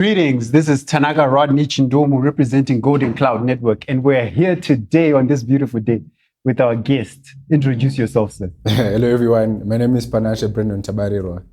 Greetings, this is Tanaka Rodney Chindomu representing Golden Cloud Network, and we're here today on this beautiful day with our guest. Introduce yourself, sir. Hello, everyone. My name is Brandon Tabarirwa.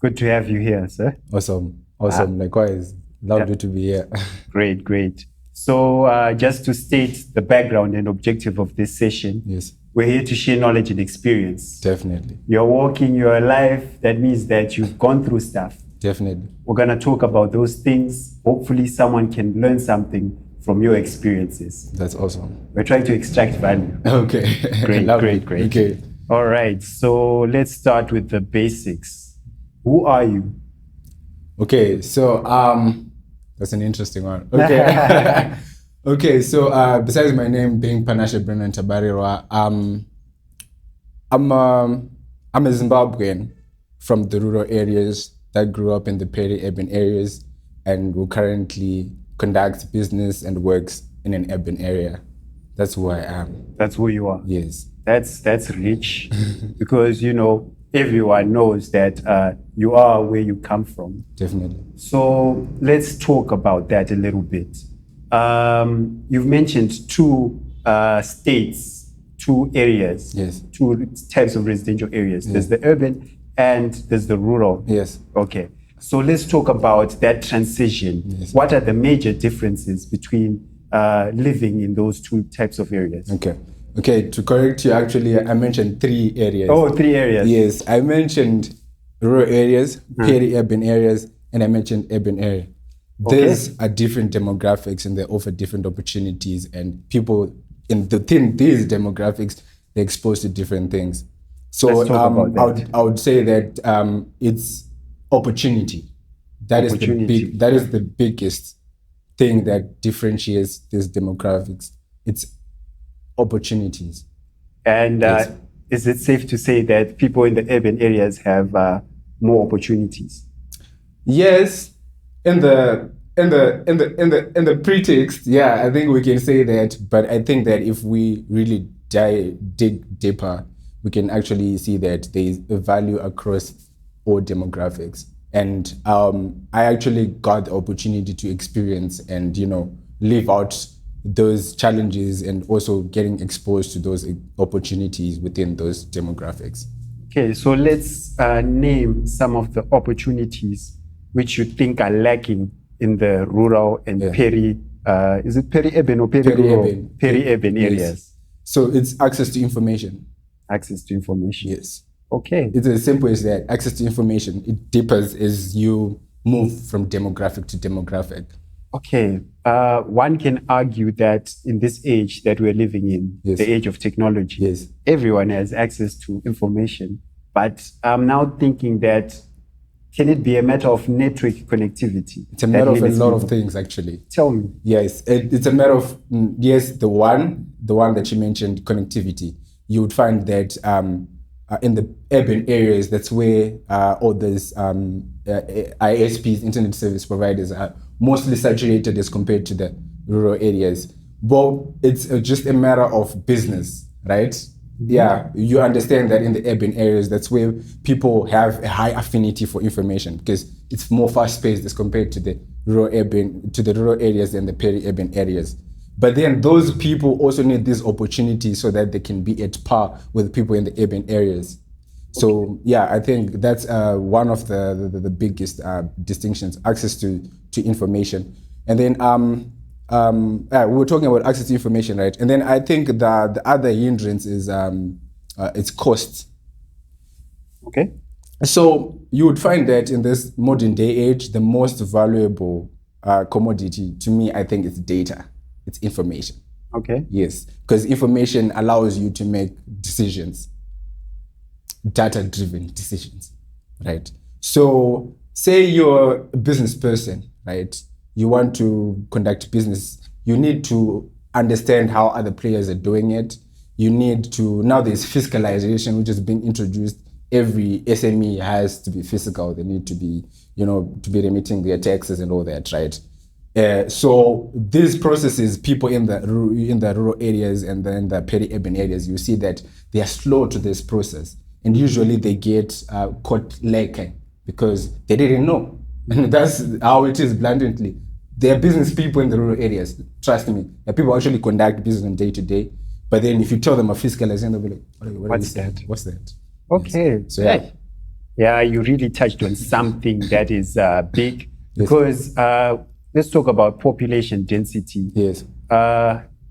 Good to have you here, sir. Awesome. Likewise, lovely to be here. Great. So just to state the background and objective of this session, Yes, we're here to share knowledge and experience. definitely. You're walking, you're alive. That means that you've gone through stuff. Definitely. We're going to talk about those things. Hopefully someone can learn something from your experiences. That's awesome. We're trying to extract value. Okay. Great. Okay. All right, so let's start with the basics. Who are you? Okay, so that's an interesting one. Okay. Okay, so besides my name being Brandon Tabarirwa, I'm a Zimbabwean from the rural areas that grew up in the Peri-Urban areas and who currently conducts business and works in an urban area. That's who I am. That's who you are. Yes. That's rich because, everyone knows that you are where you come from. Definitely. So let's talk about that a little bit. You've mentioned two states, two areas, Yes. two types of residential areas. There's the urban and there's the rural. Yes. Okay. So let's talk about that transition. Yes. What are the major differences between living in those two types of areas? Okay, to correct you, actually, I mentioned 3 areas. Oh, 3 areas. Yes, I mentioned rural areas, peri-urban areas, and I mentioned urban area. These are different demographics and they offer different opportunities, and people within these demographics, they're exposed to different things. So Let's talk about that. I would say that it's opportunity. That is the biggest thing that differentiates these demographics. It's opportunities. And Yes. is it safe to say that people in the urban areas have more opportunities? Yes, in the pretext, yeah, I think we can say that. But I think that if we really dig deeper, we can actually see that there is a value across all demographics. And I actually got the opportunity to experience and live out those challenges and also getting exposed to those opportunities within those demographics. Okay, so let's name some of the opportunities which you think are lacking in the rural and is it peri-urban or peri-rural? Peri-urban areas. Yes. So it's access to information. Access to information. Yes. Okay. It's as simple as that. Access to information. It differs as you move from demographic to demographic. Okay. One can argue that in this age that we're living in, Yes. the age of technology, Yes. everyone has access to information. But I'm now thinking that can it be a matter of network connectivity? It's a matter of a limits lot of people? things, actually. Tell me. Yes, it's a matter of, yes, the one that you mentioned, connectivity. You would find that in the urban areas, that's where all those ISPs, internet service providers, are mostly saturated as compared to the rural areas. Well, it's just a matter of business, right? Yeah, you understand that in the urban areas, that's where people have a high affinity for information because it's more fast-paced as compared to the rural areas and the peri-urban areas. But then those people also need these opportunities so that they can be at par with people in the urban areas. So yeah, I think that's one of the biggest distinctions: access to information. And then we were talking about access to information, right? And then I think the other hindrance is its cost. Okay. So you would find that in this modern day age, the most valuable commodity to me, I think, is data. It's information. Okay. Yes, because information allows you to make decisions, data-driven decisions, right? So say you're a business person, right? You want to conduct business. You need to understand how other players are doing it. You need to, now there's fiscalization, which is being introduced. Every SME has to be fiscal. They need to be, to be remitting their taxes and all that, right? So these processes, people in the rural areas and then the peri-urban areas, you see that they are slow to this process. And usually they get caught lacking because they didn't know. And that's how it is, bluntly. There are business people in the rural areas, trust me. There are people who actually conduct business on day to day. But then if you tell them a fiscalization, they'll be like, what's that? What's that? Okay. Yes. So yeah. Yeah, you really touched on something that is big, because let's talk about population density. Yes.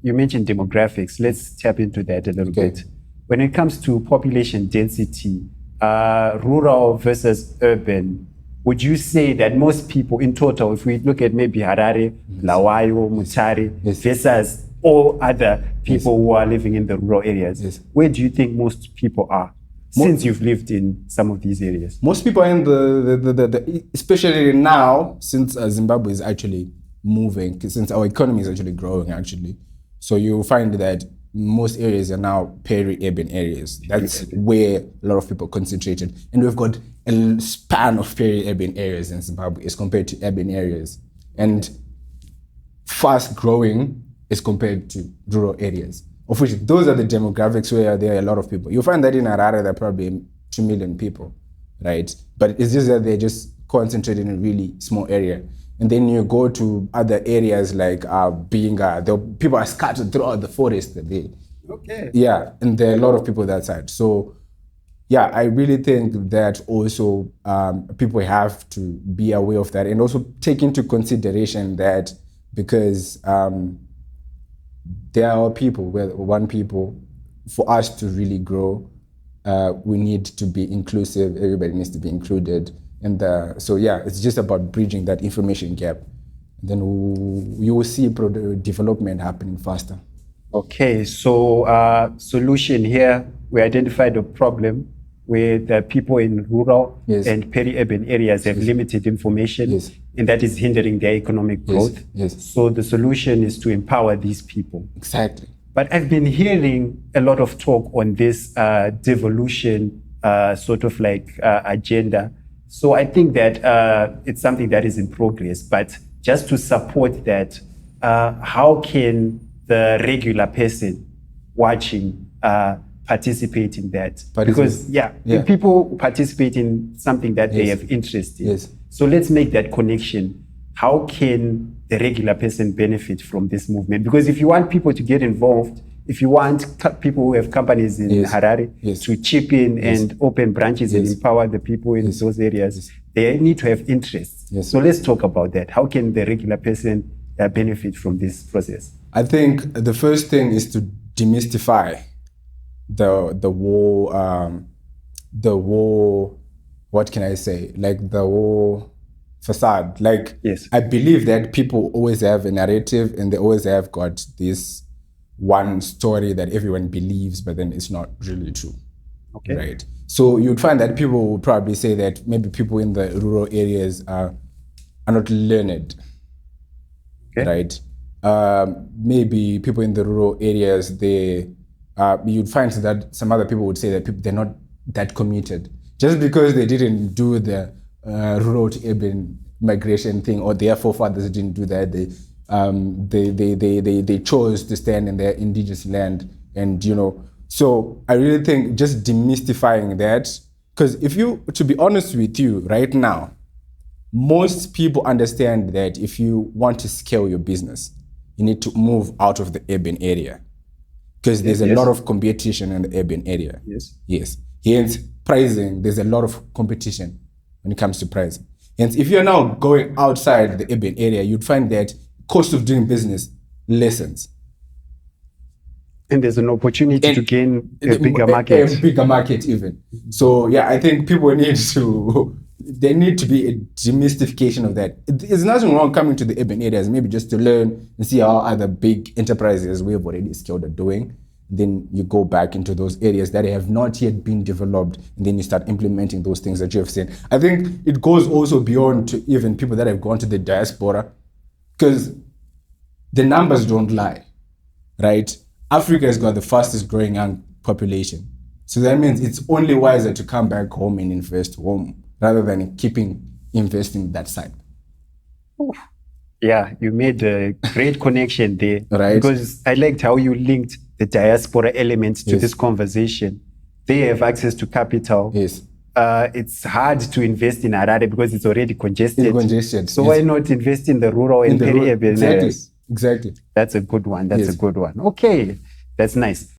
You mentioned demographics. Let's tap into that a little bit. When it comes to population density, rural versus urban, would you say that most people in total, if we look at maybe Harare, Lawayo, Mutare, versus all other people who are living in the rural areas, where do you think most people are? Since you've lived in some of these areas, most people are in the especially now, since Zimbabwe is actually moving, since our economy is actually growing, actually. So you'll find that most areas are now peri-urban areas. That's where a lot of people concentrated, and we've got a span of peri-urban areas in Zimbabwe as compared to urban areas, and fast growing as compared to rural areas. Of which those are the demographics where there are a lot of people. You'll find that in Harare, there are probably 2 million people, right? But it's just that they're just concentrated in a really small area. And then you go to other areas like Binga, people are scattered throughout the forest. Yeah, and there are a lot of people that side. So yeah, I really think that also people have to be aware of that, and also take into consideration that because there are people, for us to really grow, we need to be inclusive. Everybody needs to be included. And so yeah, it's just about bridging that information gap. Then you will see development happening faster. Okay, so solution here, we identified a problem where the people in rural and peri-urban areas have limited information, and that is hindering their economic growth. So the solution is to empower these people. Exactly. But I've been hearing a lot of talk on this devolution sort of like agenda. So I think that it's something that is in progress. But just to support that, how can the regular person watching participate in that? Because if people participate in something that they have interest in. So let's make that connection. How can the regular person benefit from this movement? Because if you want people to get involved, if you want people who have companies in Harare to chip in and open branches and empower the people in those areas, they need to have interest. So let's talk about that. How can the regular person benefit from this process? I think the first thing is to demystify the war, what can I say? Like the war facade. Like, I believe that people always have a narrative, and they always have got this one story that everyone believes, but then it's not really true. Right? So you'd find that people would probably say that maybe people in the rural areas are not learned. Right? Maybe people in the rural areas, you'd find that some other people would say that they're not that committed. Just because they didn't do the rural to urban migration thing, or their forefathers didn't do that, they chose to stand in their indigenous land. And so I really think just demystifying that, because to be honest with you right now, most people understand that if you want to scale your business, you need to move out of the urban area, because there's a lot of competition in the urban area. Hence pricing, there's a lot of competition when it comes to pricing. Hence, if you're now going outside the urban area, you'd find that cost of doing business lessens. And there's an opportunity to gain a bigger market. A bigger market even. So yeah, I think people need to be a demystification of that. There's nothing wrong coming to the urban areas, maybe just to learn and see how other big enterprises we have already scaled are doing. Then you go back into those areas that have not yet been developed, and then you start implementing those things that you have seen. I think it goes also beyond to even people that have gone to the diaspora, because the numbers don't lie, right? Africa has got the fastest growing young population. So that means it's only wiser to come back home and invest home rather than investing that side. Yeah, you made a great connection there. Right. Because I liked how you linked the diaspora elements to this conversation. They have access to capital. it's hard to invest in Harare because it's already congested. It's congested. So why not invest in the rural and peri-urban Exactly. areas? Exactly. That's a good one. That's a good one. Okay, that's nice.